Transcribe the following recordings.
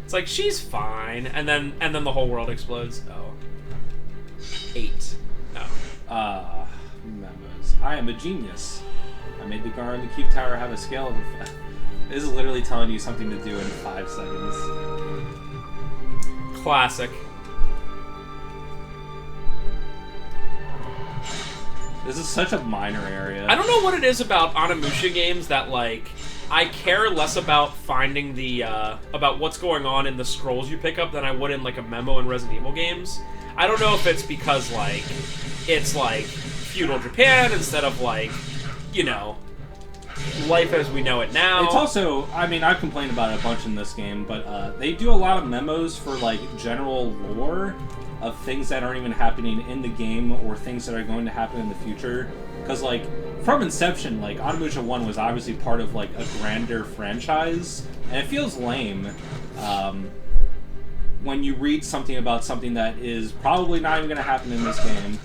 It's like, she's fine, and then the whole world explodes. Oh. 8. Oh. Memos. I am a genius. I made the guard in the Keep Tower have a scale of... This is literally telling you something to do in 5 seconds. Classic. This is such a minor area. I don't know what it is about Onimusha games that, like, I care less about finding the, about what's going on in the scrolls you pick up than I would in, like, a memo in Resident Evil games. I don't know if it's because, like, it's, like, feudal Japan instead of, like, you know, life as we know it now. It's also, I mean, I've complained about it a bunch in this game, but they do a lot of memos for, like, general lore of things that aren't even happening in the game or things that are going to happen in the future. Because, like, from inception, like, Onimusha 1 was obviously part of, like, a grander franchise, and it feels lame when you read something about something that is probably not even going to happen in this game.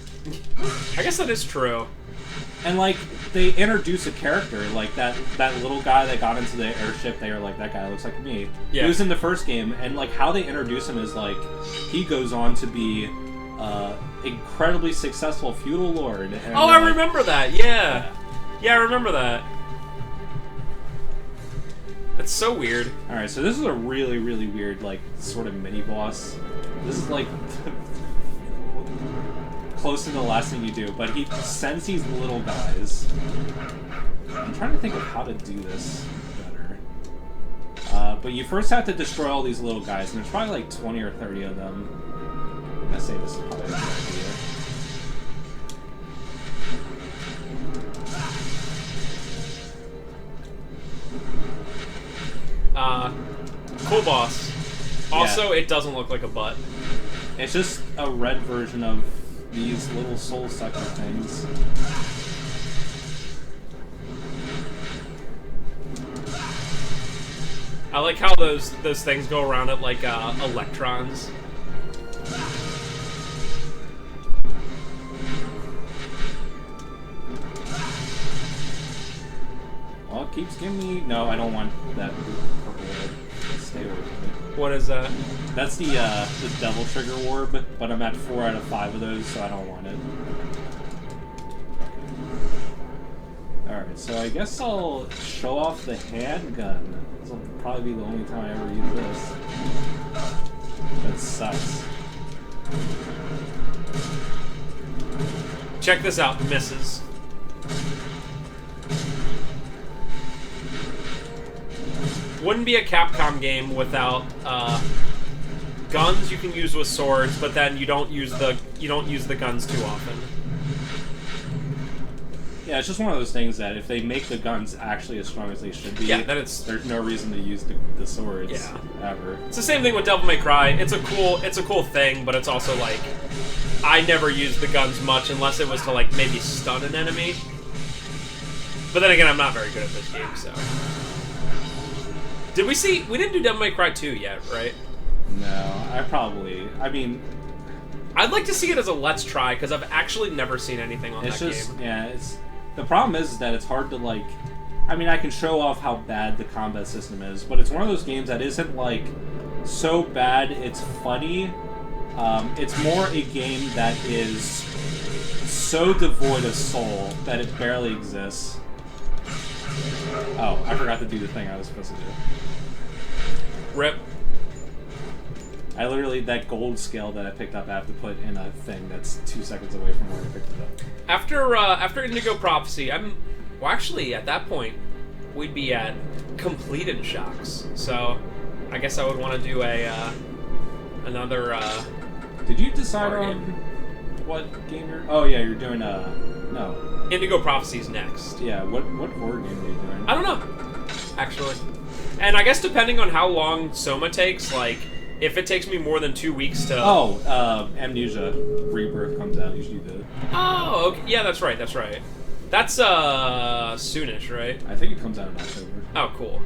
I guess that is true. And, like, they introduce a character, like that little guy that got into the airship, they were like, that guy looks like me. Yeah. He was in the first game, and, like, how they introduce him is, like, he goes on to be incredibly successful feudal lord. And, oh, I remember that, yeah. Yeah, I remember that. That's so weird. Alright, so this is a really, really weird, like, sort of mini-boss. This is, like... close to the last thing you do, but he sends these little guys. I'm trying to think of how to do this better. But you first have to destroy all these little guys, and there's probably like 20 or 30 of them. I'm gonna say this is probably a good idea. Cool boss. Also, It doesn't look like a butt. It's just a red version of these little soul sucker things. I like how those things go around it like electrons. Well, it keeps giving me... No, I don't want that purple red. Stay away from it. What is that? That's the Devil Trigger Orb, but I'm at 4 out of 5 of those, so I don't want it. Alright, so I guess I'll show off the handgun. This will probably be the only time I ever use this. That sucks. Check this out, misses. Wouldn't be a Capcom game without guns you can use with swords, but then you don't use the guns too often. Yeah, it's just one of those things that if they make the guns actually as strong as they should be, then there's no reason to use the swords ever. It's the same thing with Devil May Cry. It's a cool thing, but it's also like I never used the guns much unless it was to like maybe stun an enemy. But then again, I'm not very good at this game, so. We didn't do Devil May Cry 2 yet, right? No, I mean... I'd like to see it as a Let's Try, because I've actually never seen anything on that game. Yeah, the problem is that it's hard to, like... I mean, I can show off how bad the combat system is, but it's one of those games that isn't, like, so bad it's funny. It's more a game that is so devoid of soul that it barely exists. Oh, I forgot to do the thing I was supposed to do. Rip. I literally, that gold scale that I picked up, I have to put in a thing that's 2 seconds away from where I picked it up. After Indigo Prophecy, well, actually, at that point, we'd be at completed shocks. So, I guess I would want to do another. Did you decide on what game you're? Oh yeah, you're doing no. Indigo Prophecy's next. Yeah, what horror game are you doing? I don't know, actually. And I guess depending on how long Soma takes, like, if it takes me more than 2 weeks to... Oh, Amnesia Rebirth comes out, you should do that. Oh, okay. Yeah, that's right. That's soonish, right? I think it comes out in October. Oh, cool.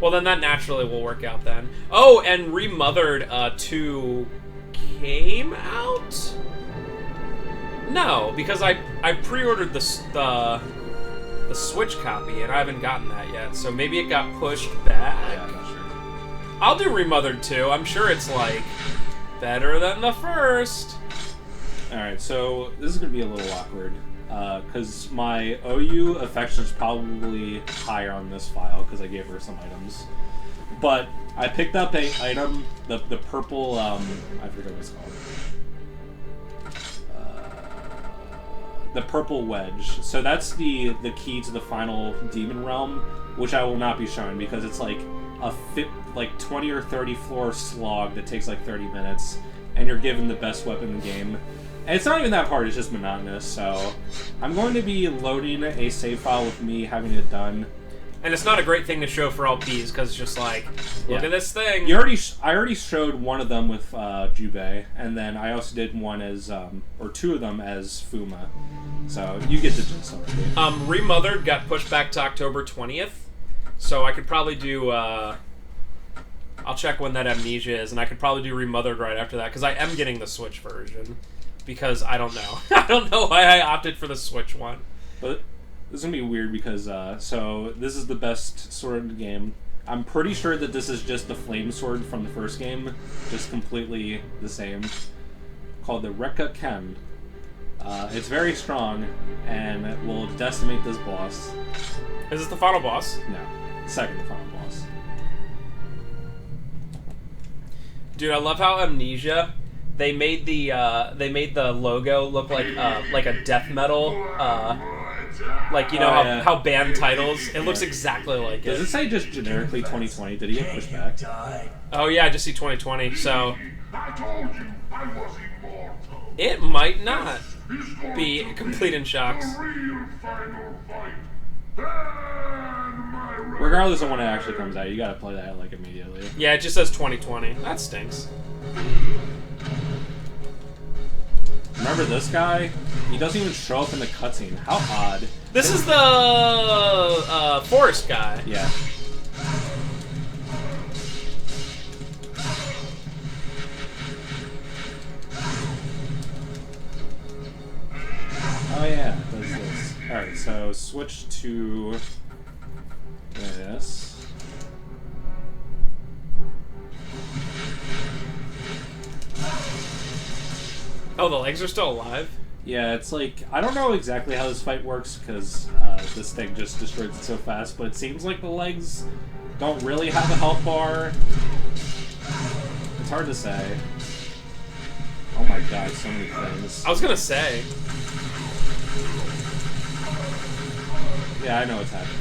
Well, then that naturally will work out then. Oh, and Remothered 2 came out? No, because I pre-ordered the Switch copy, and I haven't gotten that yet, so maybe it got pushed back? Yeah, I'm not sure. I'll do Remothered too. I'm sure it's like better than the first. Alright, so this is going to be a little awkward. Because my OU affection is probably higher on this file because I gave her some items. But I picked up a item, the purple, I forget what it's called. The purple wedge. So that's the key to the final demon realm, which I will not be showing because it's like a 20 or 30 floor slog that takes like 30 minutes, and you're given the best weapon in the game. And it's not even that hard, it's just monotonous, so I'm going to be loading a save file with me having it done. And it's not a great thing to show for LPs, because it's just like, look at this thing. I already showed one of them with Jubei, and then I also did one as, or two of them as Fuma. So you get the gist already. Remothered got pushed back to October 20th, so I could probably do, I'll check when that Amnesia is, and I could probably do Remothered right after that, because I am getting the Switch version. Because I don't know. I don't know why I opted for the Switch one. But this is going to be weird because, so this is the best sword in the game. I'm pretty sure that this is just the flame sword from the first game. Just completely the same. Called the Rekka Ken. It's very strong, and it will decimate this boss. Is this the final boss? No. Second to final boss. Dude, I love how Amnesia... They made the logo look like a death metal, like, you know, how band titles. It looks exactly like it. Does it say just generically 2020? Did he get pushed back? Oh yeah, I just see 2020. So it might not be complete in shocks. Regardless of when it actually comes out, you gotta play that like immediately. Yeah, it just says 2020. That stinks. Remember this guy? He doesn't even show up in the cutscene. How odd. This is the forest guy. Yeah. Oh yeah, it does this. Alright, so switch to this. Oh, the legs are still alive? Yeah, it's like, I don't know exactly how this fight works, because this thing just destroys it so fast, but it seems like the legs don't really have a health bar. It's hard to say. Oh my god, so many things. I was gonna say. Yeah, I know what's happening.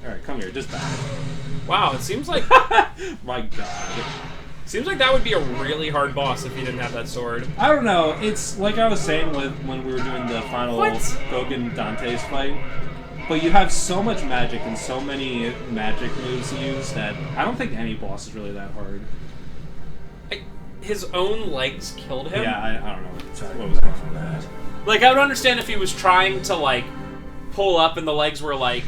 Alright, come here, just die. Wow, it seems like... My god. Seems like that would be a really hard boss if you didn't have that sword. I don't know, it's like I was saying when we were doing the final Gogen Dante's fight. But you have so much magic and so many magic moves to use that I don't think any boss is really that hard. His own legs killed him? Yeah, I don't know what was going on with that. Like, I would understand if he was trying to, like, pull up and the legs were, like,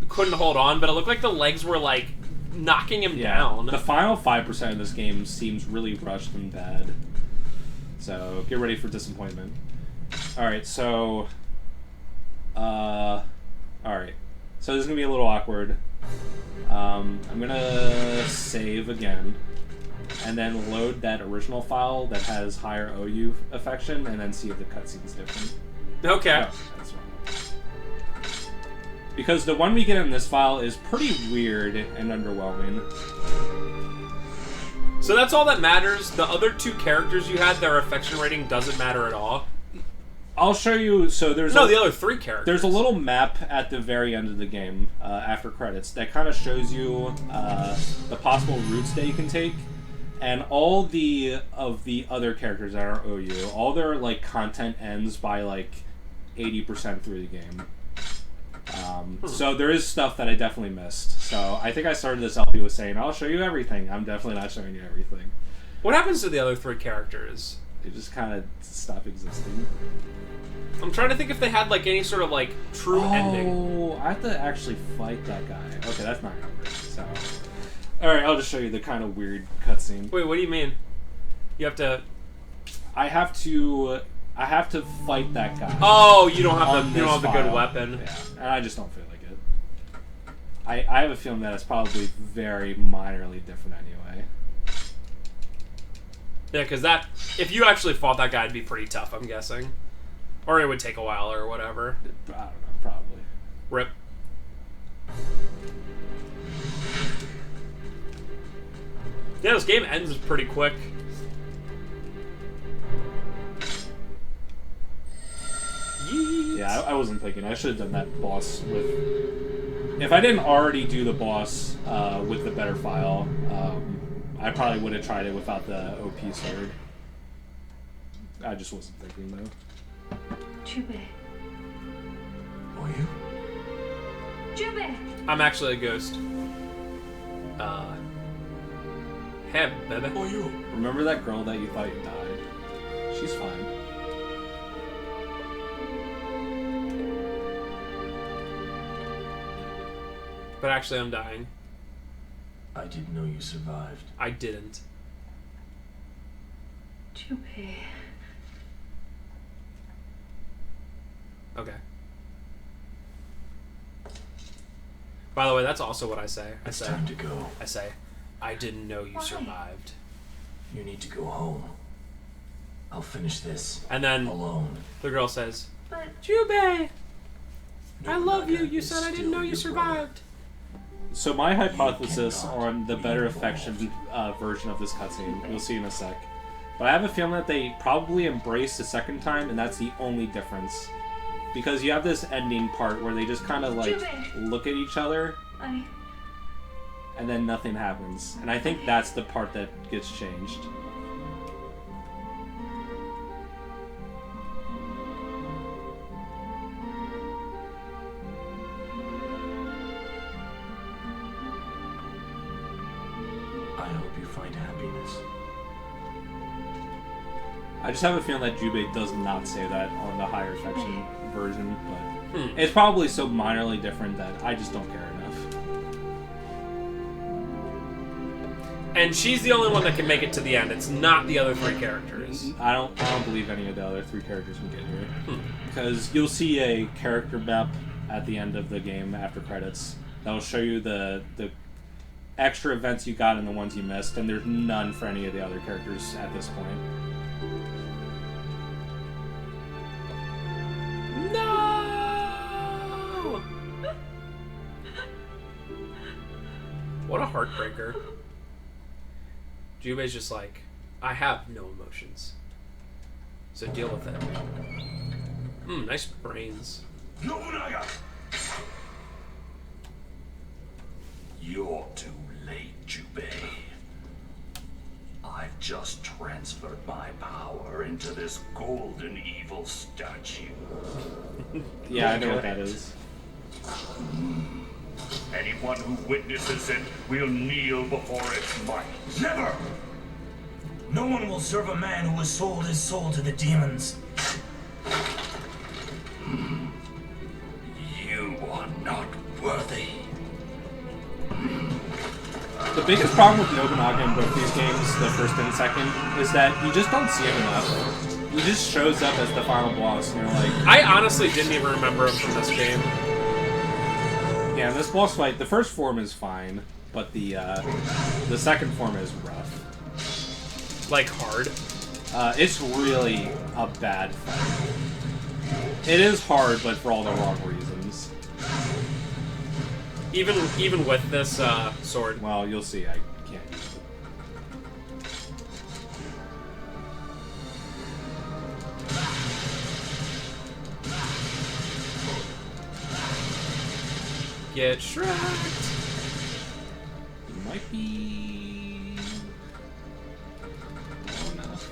couldn't hold on, but it looked like the legs were, like, knocking him down. The final 5% of this game seems really rushed and bad. So, get ready for disappointment. Alright, so... Alright. So this is going to be a little awkward. I'm going to save again. And then load that original file that has higher OU affection, and then see if the cutscene's different. Okay. Oh, that's wrong. Because the one we get in this file is pretty weird and underwhelming. So that's all that matters? The other two characters you had, their affection rating doesn't matter at all? I'll show you. So there's the other three characters. There's a little map at the very end of the game, after credits, that kind of shows you the possible routes that you can take, and all of the other characters that are OU, all their like content ends by like 80% through the game. So there is stuff that I definitely missed. So I think I started this LP with saying, I'll show you everything. I'm definitely not showing you everything. What happens to the other three characters? They just kind of stop existing. I'm trying to think if they had like any sort of like true ending. Oh, I have to actually fight that guy. Okay, that's not gonna work. So, all right, I'll just show you the kind of weird cutscene. Wait, what do you mean? You have to... I I have to fight that guy. Oh, you don't have on the this good file. weapon. Yeah, and I just don't feel like it. I have a feeling that it's probably very minorly different anyway. Yeah, because if you actually fought that guy, it'd be pretty tough, I'm guessing. Or it would take a while or whatever. I don't know, probably. Rip. Yeah, this game ends pretty quick. Yeet. Yeah, I wasn't thinking. I should have done that boss with... If I didn't already do the boss with the better file, I probably would have tried it without the OP sword. I just wasn't thinking, though. Jubei. Are you? Jubei! I'm actually a ghost. Hey, baby. Are you? Remember that girl that you thought you died? She's fine. But actually, I'm dying. I didn't know you survived. I didn't. Jubei. Okay. By the way, that's also what I say. It's time to go. I say, I didn't know you Why? survived. You need to go home. I'll finish this And then alone. the girl says, But Jubei, I love Nobunaga you. You is said I didn't still know you your survived. So my hypothesis cannot on the better leave affection version of this cutscene, you'll see in a sec. But I have a feeling that they probably embraced the second time, and that's the only difference. Because you have this ending part where they just kind of like Jubei. look at each other, and then nothing happens. And I think that's the part that gets changed. I hope you find happiness. I just have a feeling that Jubei does not say that on the higher affection version, but Hmm. it's probably so minorly different that I just don't care enough. And she's the only one that can make it to the end. It's not the other three characters. I don't believe any of the other three characters can get here. Hmm. Because you'll see a character map at the end of the game after credits that will show you the extra events you got and the ones you missed, and there's none for any of the other characters at this point. No! What a heartbreaker. Jubei's just like, I have no emotions. So deal with it. Nice brains. Nobunaga! You're too late, Jubei. I've just transferred my power into this golden evil statue. Yeah, I know what that is. Anyone who witnesses it will kneel before its might. Never! No one will serve a man who has sold his soul to the demons. You are not worthy. The biggest problem with Nobunaga in both these games, the first and second, is that you just don't see him enough. He just shows up as the final boss, and you're like... I honestly didn't even remember him from this game. Yeah, in this boss fight, the first form is fine, but the second form is rough. Like, hard. It's really a bad fight. It is hard, but for all the wrong reasons. Even with this sword. Well, you'll see, I can't use it. Get shreked. Might be... low enough.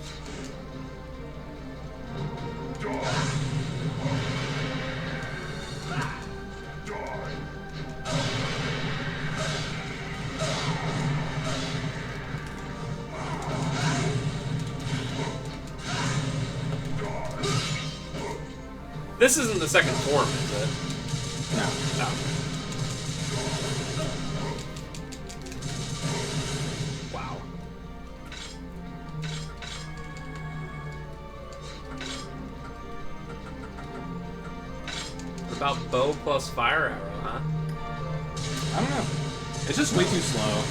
This isn't the second form, is it? No. No. Wow. About bow plus fire arrow, huh? I don't know. It's just way too slow.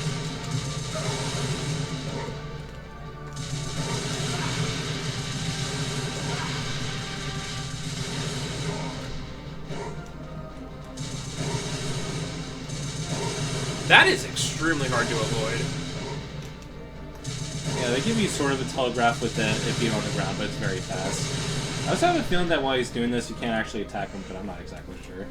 That is extremely hard to avoid. Yeah, they give you sort of a telegraph with it being on the ground, but it's very fast. I also have a feeling that while he's doing this, you can't actually attack him, but I'm not exactly sure.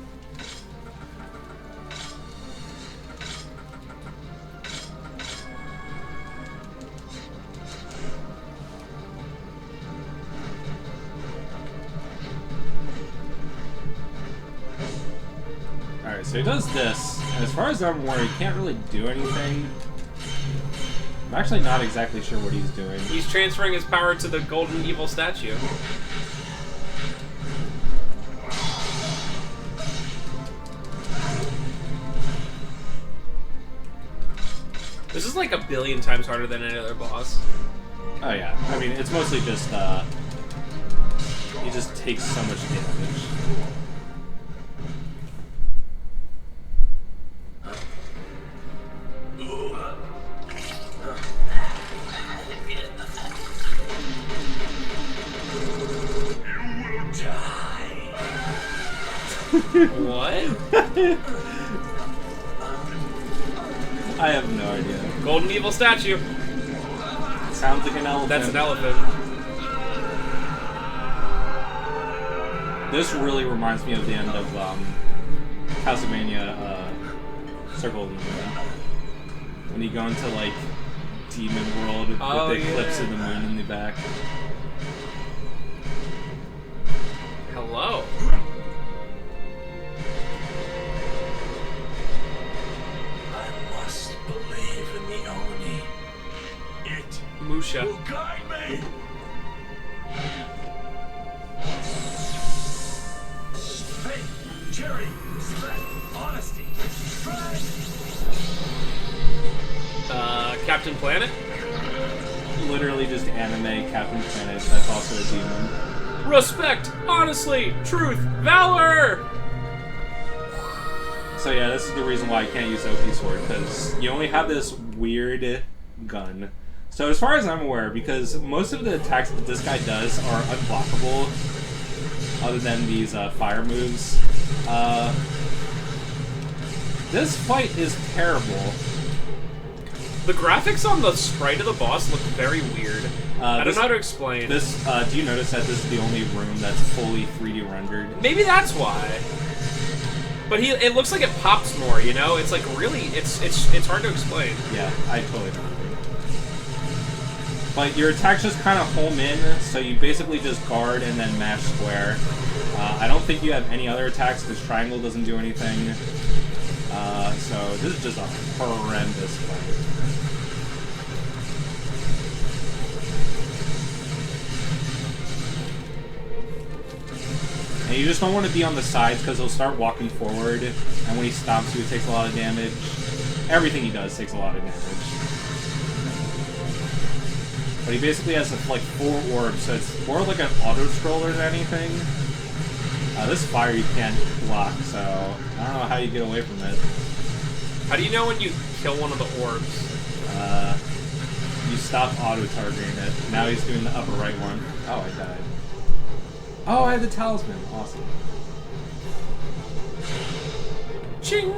Alright, so he does this, and as far as I'm aware, he can't really do anything. I'm actually not exactly sure what he's doing. He's transferring his power to the golden evil statue. This is like a billion times harder than any other boss. Oh yeah, I mean, it's mostly just, he just takes so much damage. What? I have no idea. Golden evil statue. Sounds like an elephant. That's an elephant. This really reminds me of the end of Castlevania Circle of the Moon. When you go into like Demon World with the eclipse of the moon in the back. Hello. I must believe in the Oni. It Musha. will guide me. Faith, charity, strength, honesty, strength. Captain Planet? Literally just anime Captain Planet that's also a demon. Respect, honestly, truth, valor! So yeah, this is the reason why I can't use OP Sword, because you only have this weird gun. So as far as I'm aware, because most of the attacks that this guy does are unblockable, other than these fire moves, this fight is terrible. The graphics on the sprite of the boss look very weird. I don't know how to explain. This, do you notice that this is the only room that's fully 3D rendered? Maybe that's why. But it looks like it pops more, you know? It's like really, it's hard to explain. Yeah, I totally agree. But your attacks just kind of home in, so you basically just guard and then mash square. I don't think you have any other attacks, because triangle doesn't do anything. So this is just a horrendous fight. And you just don't want to be on the sides because he'll start walking forward, and when he stops you, it takes a lot of damage. Everything he does takes a lot of damage. But he basically has like 4 orbs, so it's more like an auto-scroller than anything. This fire you can't block, so I don't know how you get away from it. How do you know when you kill one of the orbs? You stop auto-targeting it. Now he's doing the upper right one. Oh, I died. Oh, I have the talisman. Awesome. Ching!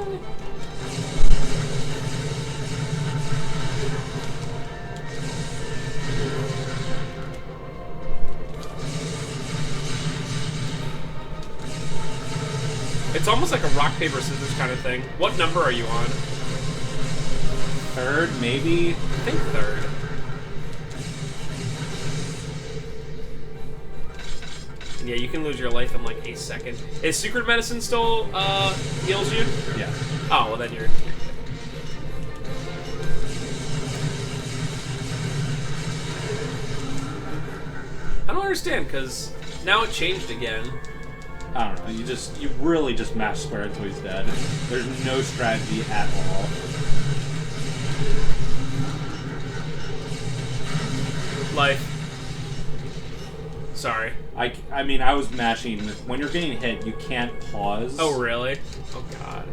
It's almost like a rock, paper, scissors kind of thing. What number are you on? 3rd, maybe? I think 3rd. Yeah, you can lose your life in like a second. Is secret medicine still heals you? Yeah. Oh, well then you're I don't understand, because now it changed again. I don't know, you really just mash square until he's dead. There's no strategy at all. Life. Sorry. I mean, I was mashing. When you're getting hit, you can't pause. Oh, really? Oh, God.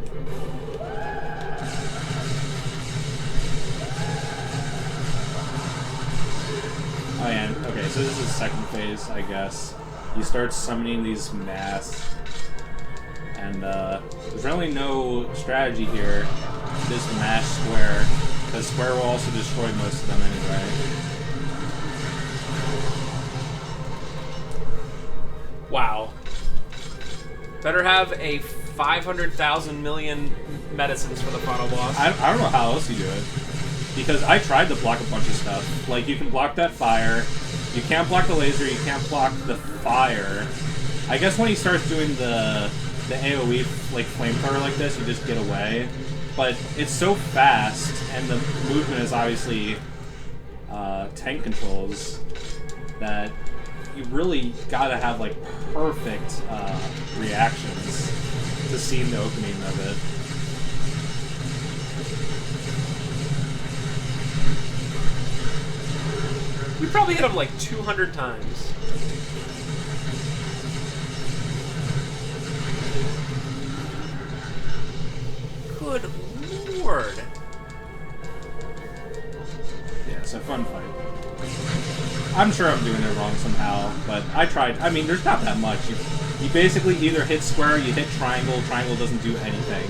Oh, yeah. Okay, so this is the second phase, I guess. You start summoning these masks. And, there's really no strategy here. Just mash square. Because square will also destroy most of them anyway. Wow. Better have a 500,000 million medicines for the final boss. I don't know how else you do it. Because I tried to block a bunch of stuff. Like, you can block that fire. You can't block the laser. You can't block the fire. I guess when he starts doing the AoE, like, flamethrower like this, you just get away. But it's so fast, and the movement is obviously tank controls, that you really gotta have, like, perfect reactions to seeing the opening of it. We probably hit him like 200 times. Good lord. Yeah, it's a fun fight. I'm sure I'm doing it wrong somehow, but I tried. I mean, there's not that much. You basically either hit square, you hit triangle. Triangle doesn't do anything.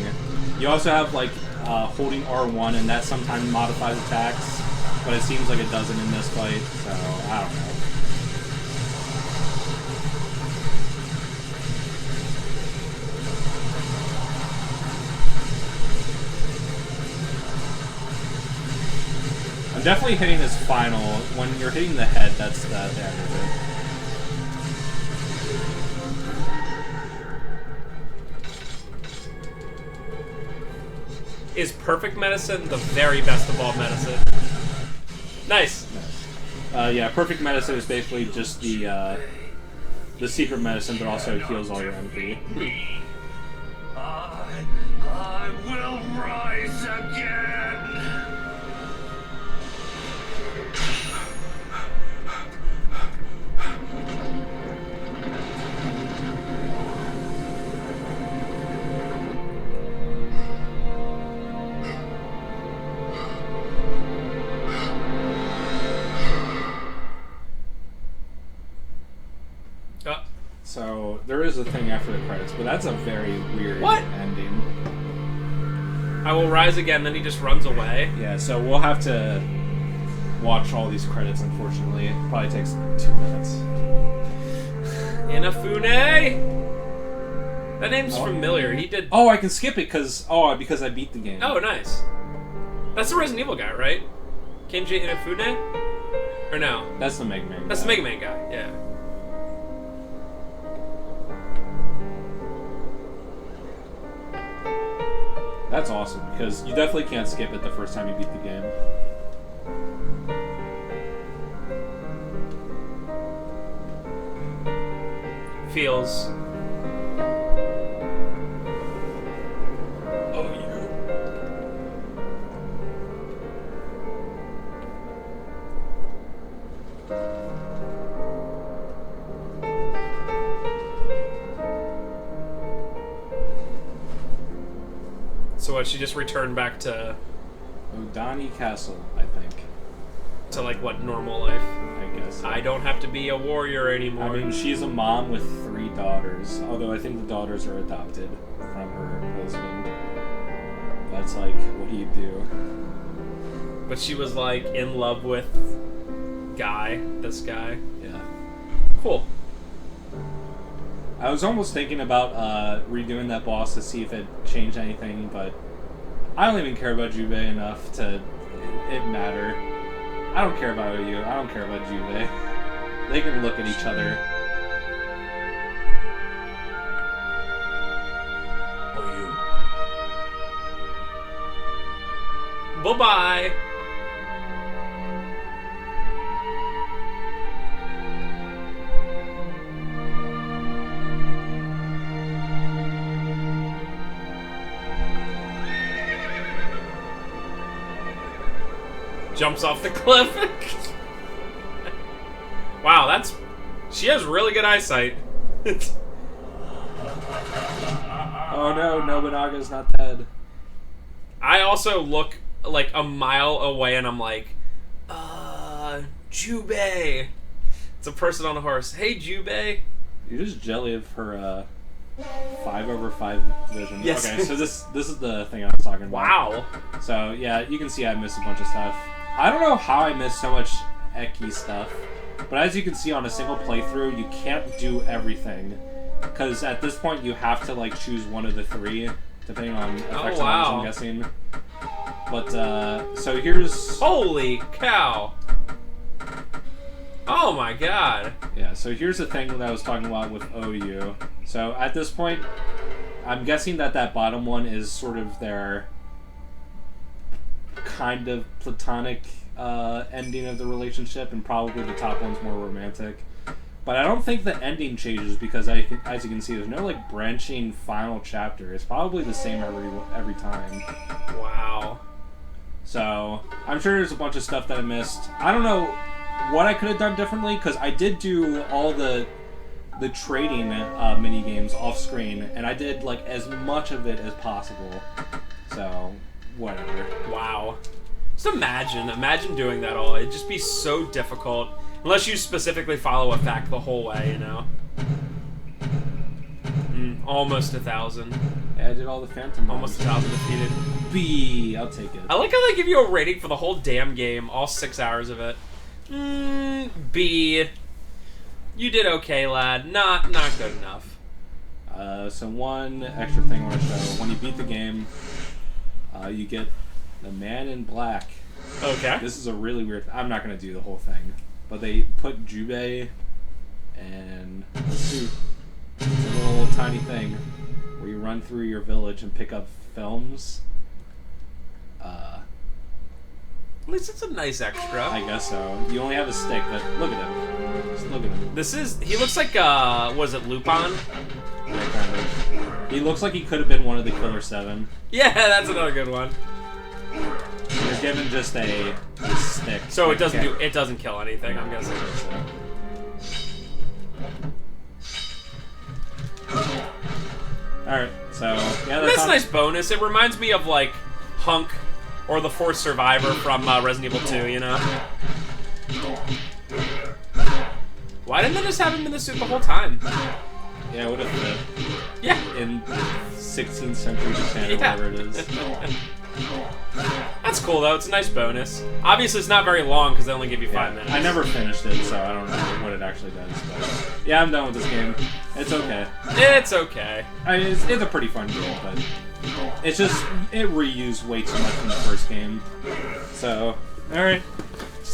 You also have, like, holding R1, and that sometimes modifies attacks, but it seems like it doesn't in this fight, so I don't know. I'm definitely hitting this final. When you're hitting the head, that's the end of it. Is perfect medicine the very best of all medicine? Nice. Yeah, perfect medicine is basically just the secret medicine, but also heals all your MP. I will rise again. So there is a thing after the credits, but that's a very weird ending. I will rise again, then he just runs away. Yeah, so we'll have to watch all these credits, unfortunately. It probably takes 2 minutes. Inafune? That name's familiar. He did... Oh, I can skip it because I beat the game. Oh, nice. That's the Resident Evil guy, right? Kenji Inafune? Or no? That's the Mega Man That's guy. the Mega Man guy, yeah. That's awesome, because you definitely can't skip it the first time you beat the game. Feels... Oh, yeah. So what, she just returned back to Odani Castle, I think. like, what, normal life? I guess. I don't have to be a warrior anymore. I mean, she's a mom with 3 daughters, although I think the daughters are adopted from her husband. That's like, what do you do? But she was, like, in love with this guy. Yeah. Cool. I was almost thinking about redoing that boss to see if it changed anything, but I don't even care about Jubei enough to it matter. I don't care about you. I don't care about Jubei. They can look at each other. Bye-bye. Jumps off the cliff. Wow, that's She has really good eyesight. Oh no, Nobunaga's not dead. I also look like a mile away and I'm like, Jubei. It's a person on a horse. Hey, Jubei. You're just jelly of her 5/5 vision. Yes. Okay, so this is the thing I was talking about. Wow. So yeah, you can see I missed a bunch of stuff. I don't know how I missed so much Eki stuff, but as you can see on a single playthrough, you can't do everything. Because at this point, you have to like choose one of the three, depending on effects wow. I'm guessing. But so here's Holy cow. Oh my god. yeah. So here's the thing that I was talking about with OU. So at this point, I'm guessing that bottom one is sort of their kind of platonic ending of the relationship, and probably the top one's more romantic. But I don't think the ending changes because, as you can see, there's no like branching final chapter. It's probably the same every time. Wow. So I'm sure there's a bunch of stuff that I missed. I don't know what I could have done differently because I did do all the trading mini games off screen, and I did like as much of it as possible. So whatever. Wow. Just imagine doing that all. It'd just be so difficult. Unless you specifically follow a fact the whole way, you know. Almost 1,000. Yeah, I did all the Phantom. Almost 1,000 defeated. B. I'll take it. I like how they give you a rating for the whole damn game, all 6 hours of it. B. You did okay, lad. Not good enough. So one extra thing I want to show. When you beat the game, you get the Man in Black. Okay. This is a really weird... I'm not going to do the whole thing. But they put Jubei and the suit. It's a little tiny thing where you run through your village and pick up films. At least it's a nice extra. I guess so. You only have a stick, but look at him. Just look at him. He looks like, was it Lupin? Yeah, kind of. He looks like he could have been one of the Killer 7. Yeah, that's another good one. You're given just a stick. So it doesn't kill anything, I'm guessing. Alright, so yeah, That's a nice bonus. It reminds me of like Hunk or the Fourth Survivor from Resident Evil 2, you know? Why didn't they just have him in the suit the whole time? Yeah, it would have fit. Yeah. In 16th century Japan or whatever it is. That's cool though, it's a nice bonus. Obviously it's not very long because they only give you 5 minutes. I never finished it, so I don't know what it actually does. But yeah, I'm done with this game. It's okay. It's okay. I mean, it's a pretty fun game, but it's just, it reused way too much from the first game. So, alright.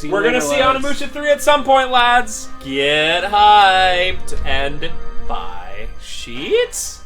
We're gonna see Onimusha 3 at some point, lads. Get hyped and buy sheets.